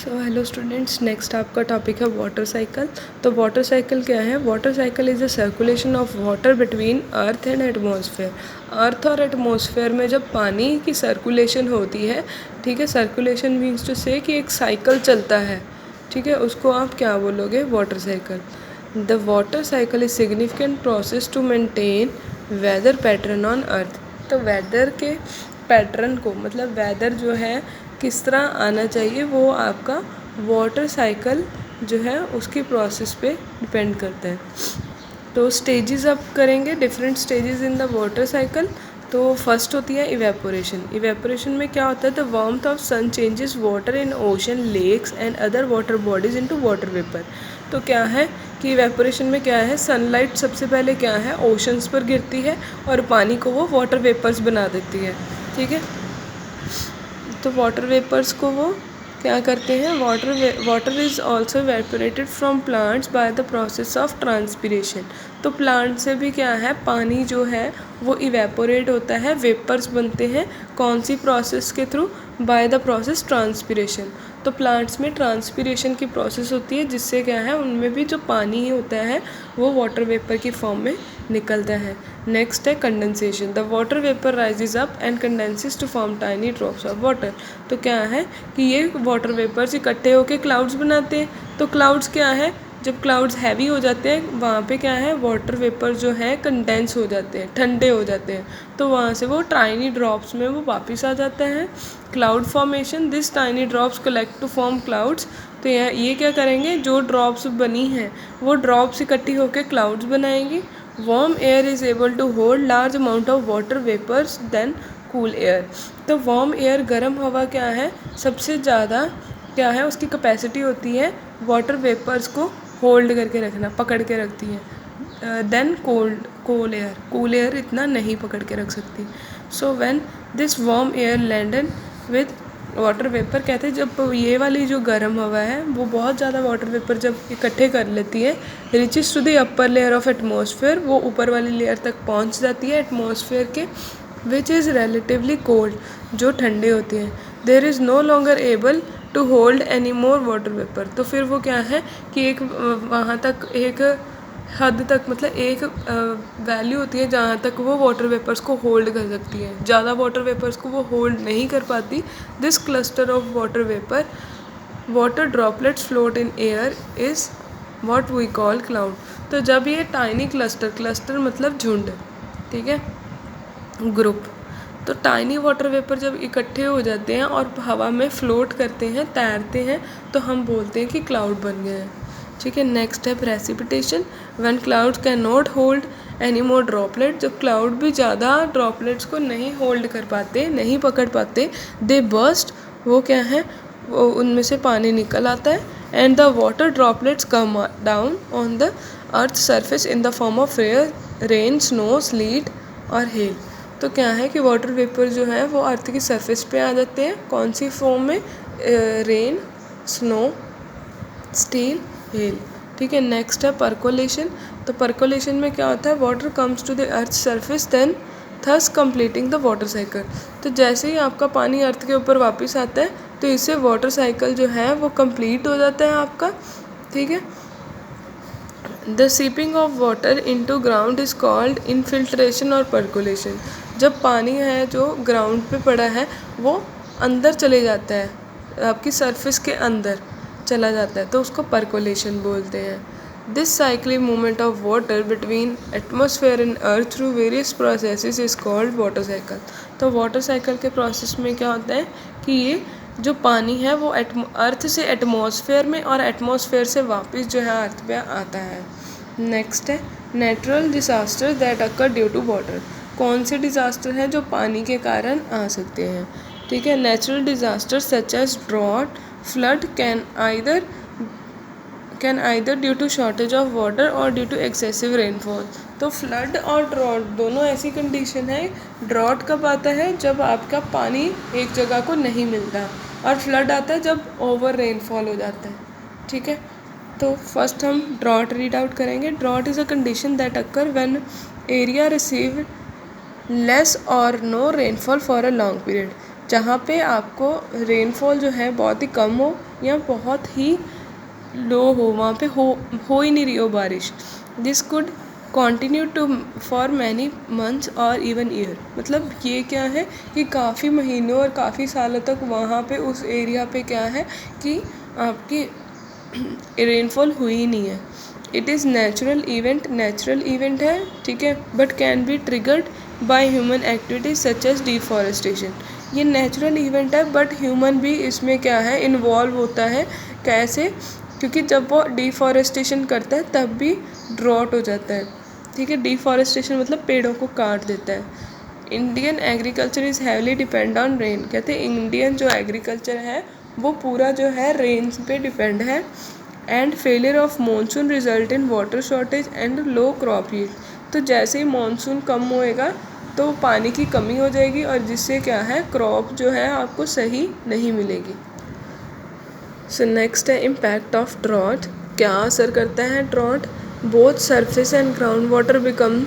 सो hello students, next आपका topic है water cycle. तो वाटर साइकिल क्या है? Water cycle is a circulation of water between earth and atmosphere. Earth और atmosphere में जब पानी की सर्कुलेशन होती है, ठीक है, सर्कुलेशन मीन्स टू से कि एक साइकिल चलता है, ठीक है, उसको आप क्या बोलोगे? Water cycle. The water cycle is significant process to maintain weather pattern on earth. तो वेदर के पैटर्न को, मतलब वेदर जो है किस तरह आना चाहिए, वो आपका वाटर साइकिल जो है उसकी प्रोसेस पे डिपेंड करता है। तो स्टेजेस अब करेंगे, different stages in the water cycle. तो फर्स्ट होती है इवेपोरेशन। इवेपोरेशन में क्या होता है? The warmth of sun changes water in ocean, lakes and other water bodies into water vapour. तो क्या है कि इवेपोरेशन में क्या है, सनलाइट सबसे पहले क्या है ओशंस पर गिरती है और पानी को वो वाटर वेपर्स बना देती है, ठीक है। तो वाटर वेपर्स को वो क्या करते हैं, water is also evaporated from plants by the process of transpiration. तो प्लांट से भी क्या है, पानी जो है वो इवेपोरेट होता है, वेपर्स बनते हैं। कौन सी प्रोसेस के through? By the process transpiration. तो प्लांट्स में ट्रांसपीरेशन की प्रोसेस होती है, जिससे क्या है उनमें भी जो पानी होता है वो वाटर वेपर की फॉर्म में निकलता है। नेक्स्ट है condensation. The water vapour rises up and condenses to form tiny drops of water. तो क्या है कि ये वाटर वेपर्स इकट्ठे होकर क्लाउड्स बनाते हैं। तो क्लाउड्स क्या है, जब क्लाउड्स हैवी हो जाते हैं वहाँ पे क्या है, वाटर वेपर जो है कंडेंस हो जाते हैं, ठंडे हो जाते हैं। तो वहाँ से वो टाइनी ड्रॉप्स में वो वापस आ जाते हैं। Cloud formation, this tiny drops collect to form clouds. तो ये क्या करेंगे, जो ड्रॉप्स बनी हैं वो ड्रॉप्स इकट्ठी होकर क्लाउड्स बनाएंगी। Warm air is able to hold large amount of water vapours then cool air. तो वार्म एयर, गर्म हवा क्या है, सबसे ज़्यादा क्या है उसकी कैपेसिटी होती है वाटर वेपर्स को होल्ड करके रखना, पकड़ के रखती है। देन कूल एयर इतना नहीं पकड़ के रख सकती। So when this warm air landed with water vapour, कहते हैं जब ये वाली जो गर्म हवा है वो बहुत ज़्यादा वाटर वेपर जब इकट्ठे कर लेती है, reaches to the upper layer of atmosphere, वो ऊपर वाली लेयर तक पहुंच जाती है एटमॉस्फेयर के, विच इज़ रिलेटिवली कोल्ड, जो ठंडे होते हैं। There is no longer able to hold any more water vapour. तो फिर वो क्या है कि एक वहाँ तक एक हद तक, मतलब एक वैल्यू होती है जहाँ तक वो वाटर वेपर्स को होल्ड कर सकती है, ज़्यादा वाटर वेपर्स को वो होल्ड नहीं कर पाती। This cluster of water droplets float in air is what we call cloud. तो जब ये टाइनी क्लस्टर मतलब झुंड, ठीक है, ग्रुप, तो टाइनी वाटर वेपर जब इकट्ठे हो जाते हैं और हवा में फ्लोट करते हैं, तैरते हैं, तो हम बोलते हैं कि क्लाउड बन गए हैं, ठीक है। नेक्स्ट है precipitation. When clouds can not hold any more droplet, जब क्लाउड भी ज़्यादा ड्रॉपलेट्स को नहीं होल्ड कर पाते, नहीं पकड़ पाते, दे बर्स्ट, वो क्या है, वो उनमें से पानी निकल आता है। And the water droplets come down on the earth surface in the form of rain, snow, slit और हेल। तो क्या है कि वाटर वेपर जो है वो अर्थ की सरफेस पे आ जाते हैं, कौन सी फॉर्म में? रेन, स्नो, स्टील, हेल, ठीक है। नेक्स्ट है परकोलेशन। तो परकोलेशन में क्या होता है, water comes to the earth surface then thus completing the water cycle. तो जैसे ही आपका पानी अर्थ के ऊपर वापस आता है तो इससे वाटर साइकिल जो है वो कंप्लीट हो जाता है आपका, ठीक है। The seeping of water into ground is called infiltration और परकोलेशन। जब पानी है जो ग्राउंड पे पड़ा है वो अंदर चले जाता है, आपकी सरफेस के अंदर चला जाता है, तो उसको परकोलेशन बोलते हैं। This cyclic movement of water between atmosphere and earth through various processes is called water cycle. तो वाटर साइकिल के प्रोसेस में क्या होता है कि ये जो पानी है वो अर्थ से एटमॉस्फेयर में और एटमॉस्फेयर से वापस जो है अर्थ पे आता है। नेक्स्ट है natural disaster that occur due to water. कौन से डिज़ास्टर हैं जो पानी के कारण आ सकते हैं, ठीक है। Natural disaster such as drought, flood can either due to shortage of water और ड्यू टू एक्सेसिव रेनफॉल। तो फ्लड और ड्रॉट दोनों ऐसी कंडीशन है। ड्रॉट कब आता है? जब आपका पानी एक जगह को नहीं मिलता, और फ्लड आता है जब ओवर रेनफॉल हो जाता है, ठीक है। तो फर्स्ट हम ड्रॉट रीड आउट करेंगे। Drought is a condition that occur when area receive less or no rainfall for a long period. जहाँ पे आपको रेनफॉल जो है बहुत ही कम हो या बहुत ही लो हो, वहाँ पे हो ही नहीं रही हो बारिश। This could continue to for many months और इवन ईयर। मतलब ये क्या है कि काफ़ी महीनों और काफ़ी सालों तक वहाँ पे उस एरिया पे क्या है कि आपकी रेनफॉल हुई ही नहीं है। इट इज़ नेचुरल इवेंट है, ठीक है, but can be triggered by human activities such as deforestation. ये नेचुरल इवेंट है बट ह्यूमन भी इसमें क्या है इन्वॉल्व होता है। कैसे? क्योंकि जब वो डिफॉरेस्टेशन करता है तब भी ड्रॉट हो जाता है, ठीक है। डिफॉरेस्टेशन मतलब पेड़ों को काट देता है। Indian agriculture is heavily depend on rain. कहते हैं इंडियन जो एग्रीकल्चर है वो पूरा जो है रेन पे डिपेंड है। And failure of monsoon result in water shortage and low crop yield. तो जैसे ही मानसून कम होएगा तो पानी की कमी हो जाएगी और जिससे क्या है क्रॉप जो है आपको सही नहीं मिलेगी। सो नेक्स्ट है इम्पैक्ट ऑफ ड्रॉट। क्या असर करता है drought? Both surface and ground water become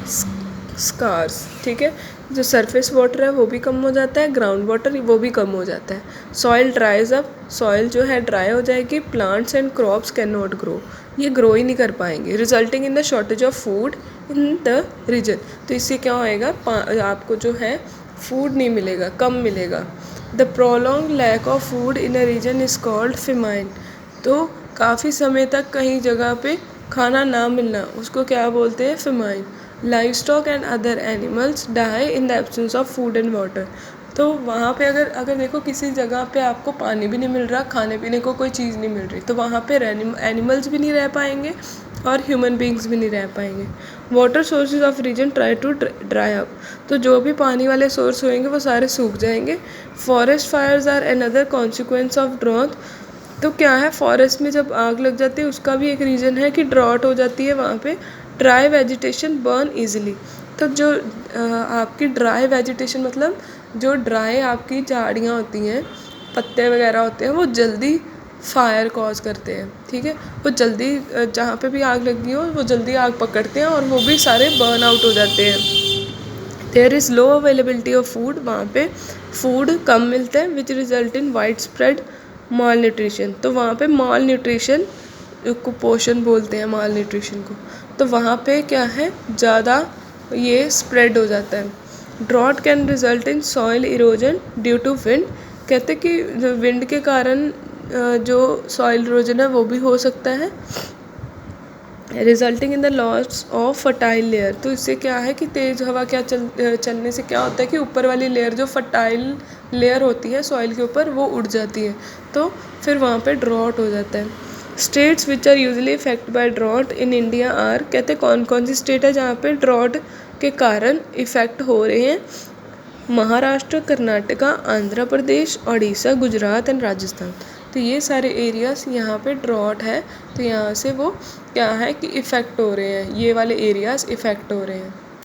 scarce, ठीक है। जो सरफेस वाटर है वो भी कम हो जाता है, ग्राउंड वाटर वो भी कम हो जाता है। सॉइल ड्राइज अप, सॉइल जो है ड्राई हो जाएगी। Plants and crops can not grow, ये ग्रो ही नहीं कर पाएंगे। Resulting in the shortage of food in the region. तो इससे क्या होएगा, आपको जो है फूड नहीं मिलेगा, कम मिलेगा। The prolong lack of food in a region is called famine. तो काफ़ी समय तक कहीं जगह पे खाना ना मिलना उसको क्या बोलते हैं, famine. Livestock and other animals die in the absence of food and water. तो वहाँ पे अगर देखो किसी जगह पे आपको पानी भी नहीं मिल रहा, खाने पीने को कोई चीज़ नहीं मिल रही, तो वहाँ पे एनिमल्स भी नहीं रह पाएंगे और ह्यूमन बींग्स भी नहीं रह पाएंगे। Water sources of region try to dry up. तो जो भी पानी वाले सोर्स होंगे वो सारे सूख जाएंगे। Forest fires are another consequence of drought. तो क्या है, फॉरेस्ट में जब आग लग जाती है उसका भी एक रीज़न है कि ड्रॉट हो जाती है वहाँ पे। Dry vegetation burn easily. तो जो आपकी ड्राई वेजिटेशन मतलब जो ड्राई आपकी झाड़ियाँ होती हैं, पत्ते वगैरह होते हैं, वो जल्दी फायर कॉज करते हैं, ठीक है। वो जल्दी जहाँ पे भी आग लगी हो वो जल्दी आग पकड़ते हैं और वो भी सारे बर्न आउट हो जाते हैं। There is low availability of food, वहाँ पे फूड कम मिलता है, which result in widespread malnutrition. तो वहाँ पे माल न्यूट्रिशन, कुपोषण बोलते हैं माल न्यूट्रिशन को, तो वहाँ पे क्या है ज़्यादा ये स्प्रेड हो जाता है। Drought can result in soil erosion due to wind. कहते कि विंड के कारण जो सॉइल इरोजन है वो भी हो सकता है। Resulting in the loss of fertile layer. तो इससे क्या है कि तेज़ हवा क्या चलने से क्या होता है कि ऊपर वाली लेयर जो फर्टाइल लेयर होती है सॉइल के ऊपर वो उड़ जाती है, तो फिर वहाँ पे ड्रॉट हो जाता है। States which are usually effect by drought in India are. कहते कौन कौन सी स्टेट है जहाँ पे ड्रॉट के कारण इफ़ेक्ट हो रहे हैं? महाराष्ट्र, कर्नाटका, आंध्र प्रदेश, उड़ीसा, गुजरात एंड राजस्थान। तो ये सारे एरियाज यहाँ पे ड्रॉट है, तो यहाँ से वो क्या है कि इफ़ेक्ट हो रहे हैं, ये वाले एरियाज इफ़ेक्ट हो रहे हैं।